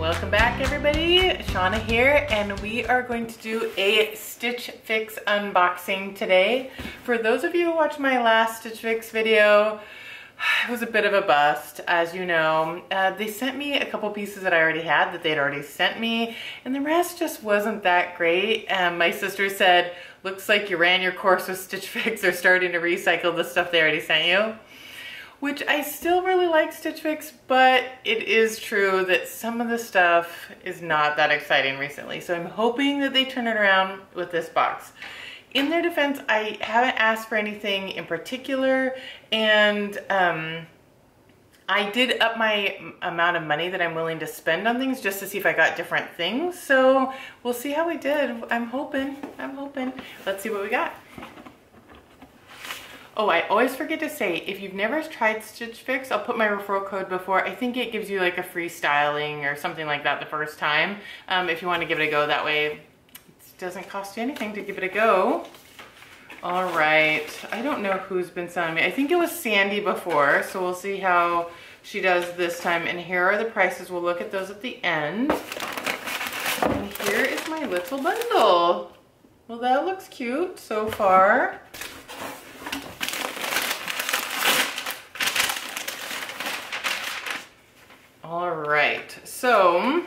Welcome back everybody, Shawna here, and we are going to do a Stitch Fix unboxing today. For those of you who watched my last Stitch Fix video, it was a bit of a bust, as you know. They sent me a couple pieces that I already had that they'd already sent me, and the rest just wasn't that great. My sister said, looks like you ran your course with Stitch Fix. They're starting to recycle the stuff they already sent you. Which I still really like Stitch Fix, but it is true that some of the stuff is not that exciting recently. So I'm hoping that they turn it around with this box. In their defense, I haven't asked for anything in particular, and I did up my amount of money that I'm willing to spend on things just to see if I got different things. So we'll see how we did. I'm hoping. Let's see what we got. Oh, I always forget to say, if you've never tried Stitch Fix, I'll put my referral code before. I think it gives you like a free styling or something like that the first time. If you want to give it a go, that way it doesn't cost you anything to give it a go. All right, I don't know who's been selling me. I think it was Sandy before, so we'll see how she does this time. And here are the prices. We'll look at those at the end. And here is my little bundle. Well, that looks cute so far. All right, so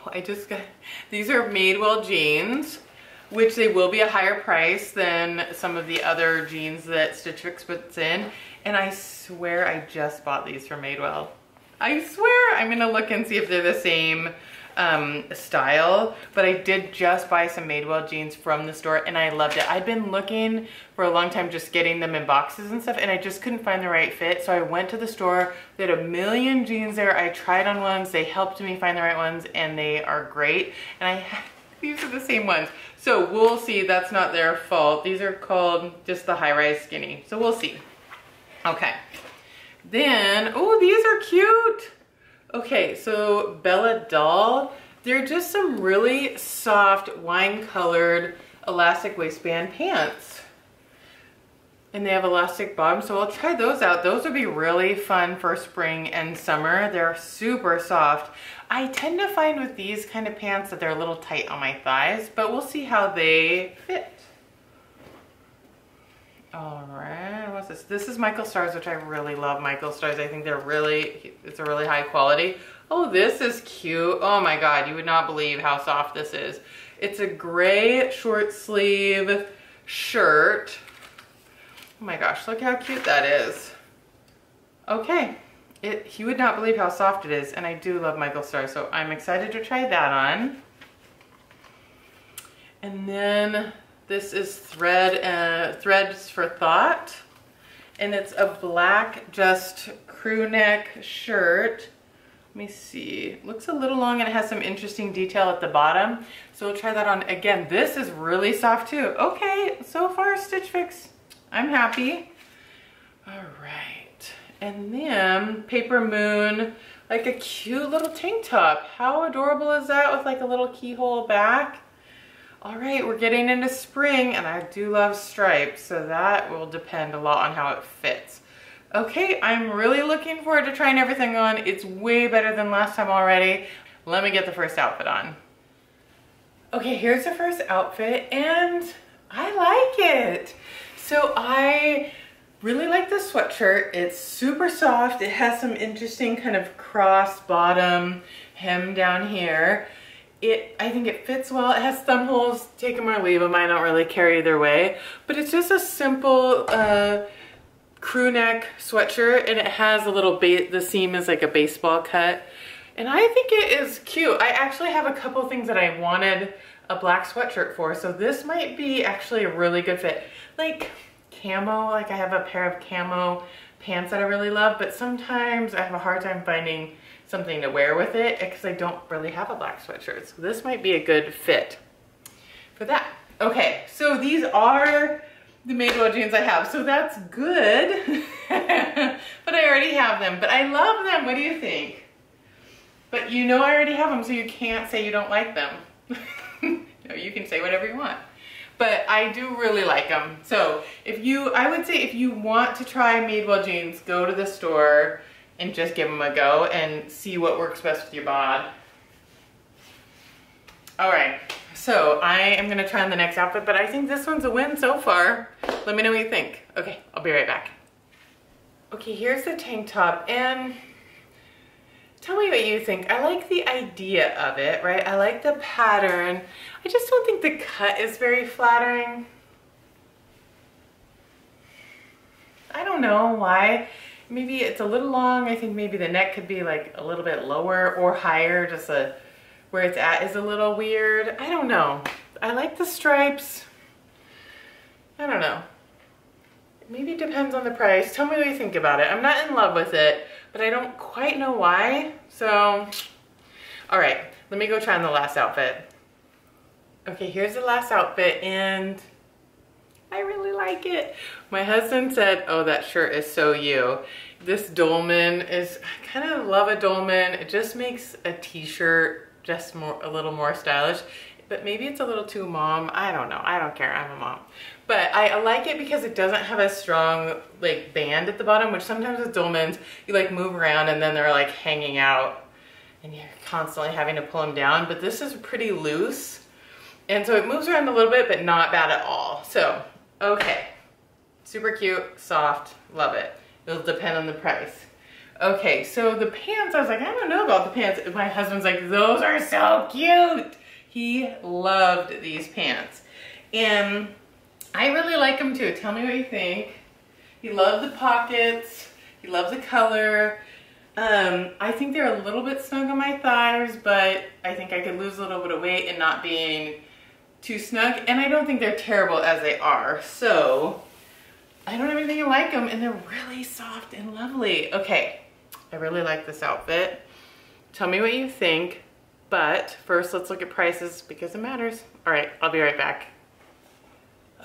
I just got, these are Madewell jeans, which they will be a higher price than some of the other jeans that Stitch Fix puts in. And I swear I just bought these from Madewell. I swear. I'm gonna look and see if they're the same style, but I did just buy some Madewell jeans from the store and I loved it. I'd been looking for a long time just getting them in boxes and stuff, and I just couldn't find the right fit. So I went to the store. They had a million jeans there. I tried on ones. They helped me find the right ones, and they are great. And these are the same ones. So we'll see. That's not their fault. These are called just the high-rise skinny. So we'll see. Okay. Then, oh, these are cute. Okay, so Dahl, they're just some really soft wine-colored elastic waistband pants. And they have elastic bottoms, so I'll try those out. Those would be really fun for spring and summer. They're super soft. I tend to find with these kind of pants that they're a little tight on my thighs, but we'll see how they fit. All right, what's this? This is Michael Stars, which I really love Michael Stars. I think it's a really high quality. Oh, this is cute. Oh my God, you would not believe how soft this is. It's a gray short sleeve shirt. Oh my gosh, look how cute that is. Okay, you would not believe how soft it is, and I do love Michael Stars, so I'm excited to try that on. And then this is Threads for Thought, and it's a black just crew neck shirt. Let me see, it looks a little long and it has some interesting detail at the bottom. So we'll try that on. Again, this is really soft too. Okay, so far Stitch Fix, I'm happy. All right, and then Papermoon, like a cute little tank top. How adorable is that with like a little keyhole back? All right, we're getting into spring and I do love stripes, so that will depend a lot on how it fits. Okay, I'm really looking forward to trying everything on. It's way better than last time already. Let me get the first outfit on. Okay, here's the first outfit and I like it. So I really like this sweatshirt. It's super soft. It has some interesting kind of cross bottom hem down here. I think it fits well. It has thumb holes, take them or leave them. I don't really care either way. But it's just a simple crew neck sweatshirt, and it has a little the seam is like a baseball cut. And I think it is cute. I actually have a couple things that I wanted a black sweatshirt for, so this might be actually a really good fit. Like camo, like I have a pair of camo pants that I really love, but sometimes I have a hard time finding something to wear with it because I don't really have a black sweatshirt. So this might be a good fit for that. Okay, so these are the Madewell jeans I have, so that's good. But I already have them, but I love them. What do you think? But you know I already have them, so you can't say you don't like them. No, you can say whatever you want. But I do really like them. So I would say if you want to try Madewell jeans, go to the store and just give them a go and see what works best with your bod. All right, so I am gonna try on the next outfit, but I think this one's a win so far. Let me know what you think. Okay, I'll be right back. Okay, here's the tank top, and tell me what you think. I like the idea of it, right? I like the pattern. I just don't think the cut is very flattering. I don't know why. Maybe it's a little long. I think maybe the neck could be like a little bit lower or higher. Just where it's at is a little weird. I don't know. I like the stripes. I don't know. Maybe it depends on the price. Tell me what you think about it. I'm not in love with it, but I don't quite know why. So, all right, let me go try on the last outfit. Okay, here's the last outfit, and I really like it. My husband said, oh, that shirt is so you. This Dolman is, I kind of love a Dolman. It just makes a t-shirt just a little more stylish, but maybe it's a little too mom. I don't know, I don't care, I'm a mom. But I like it because it doesn't have a strong like band at the bottom, which sometimes with Dolmans, you like move around and then they're like hanging out and you're constantly having to pull them down. But this is pretty loose. And so it moves around a little bit, but not bad at all. So, okay. Super cute, soft, love it. It'll depend on the price. Okay, so the pants, I was like, I don't know about the pants. My husband's like, those are so cute. He loved these pants. And I really like them too. Tell me what you think. He loved the pockets. He loves the color. I think they're a little bit snug on my thighs, but I think I could lose a little bit of weight and not being too snug. And I don't think they're terrible as they are. So I don't have anything to like them, and they're really soft and lovely. Okay, I really like this outfit. Tell me what you think. But first, let's look at prices because it matters. All right, I'll be right back.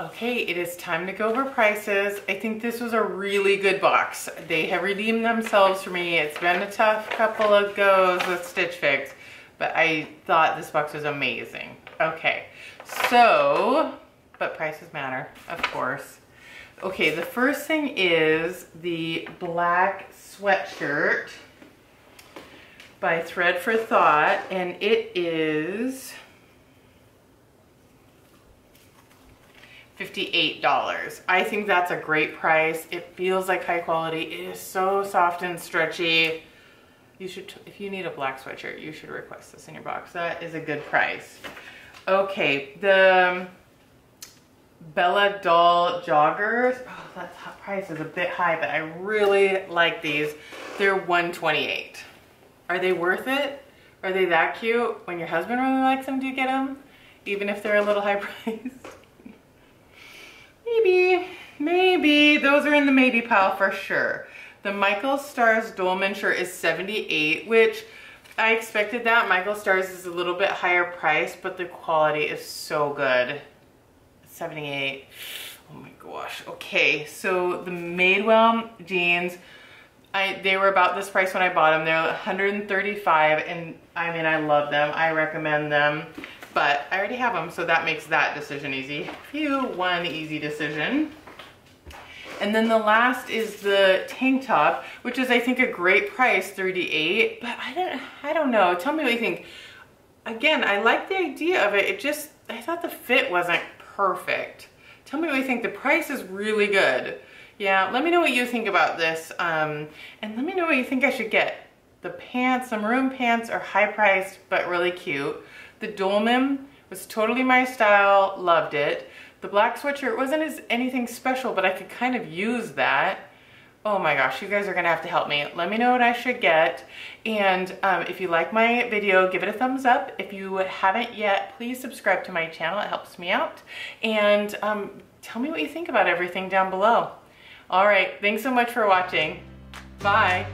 Okay, it is time to go over prices. I think this was a really good box. They have redeemed themselves for me. It's been a tough couple of goes with Stitch Fix, but I thought this box was amazing. Okay, so, but prices matter, of course. Okay, the first thing is the black sweatshirt by Thread for Thought, and it is $58. I think that's a great price. It feels like high quality. It is so soft and stretchy. You should, if you need a black sweatshirt, you should request this in your box. That is a good price. Okay, the Bella Dahl joggers. Oh, that price is a bit high, but I really like these. They're $128. Are they worth it? Are they that cute? When your husband really likes them, do you get them? Even if they're a little high priced? Maybe. Those are in the maybe pile for sure. The Michael Stars Dolman shirt is $78, which I expected that. Michael Stars is a little bit higher price, but the quality is so good. $78. Oh my gosh. Okay, so the Madewell jeans, they were about this price when I bought them. They're $135, and I mean, I love them. I recommend them. But I already have them, so that makes that decision easy. Phew, one easy decision. And then the last is the tank top, which is, I think, a great price, $38. But I don't know. Tell me what you think. Again, I like the idea of it. I thought the fit wasn't perfect. Tell me what you think. The price is really good. Yeah, let me know what you think about this. And let me know what you think I should get. The pants, the maroon pants are high priced, but really cute. The Dolman was totally my style, loved it. The black sweatshirt wasn't anything special, but I could kind of use that. Oh my gosh, you guys are gonna have to help me. Let me know what I should get. And if you like my video, give it a thumbs up. If you haven't yet, please subscribe to my channel. It helps me out. And tell me what you think about everything down below. All right, thanks so much for watching. Bye.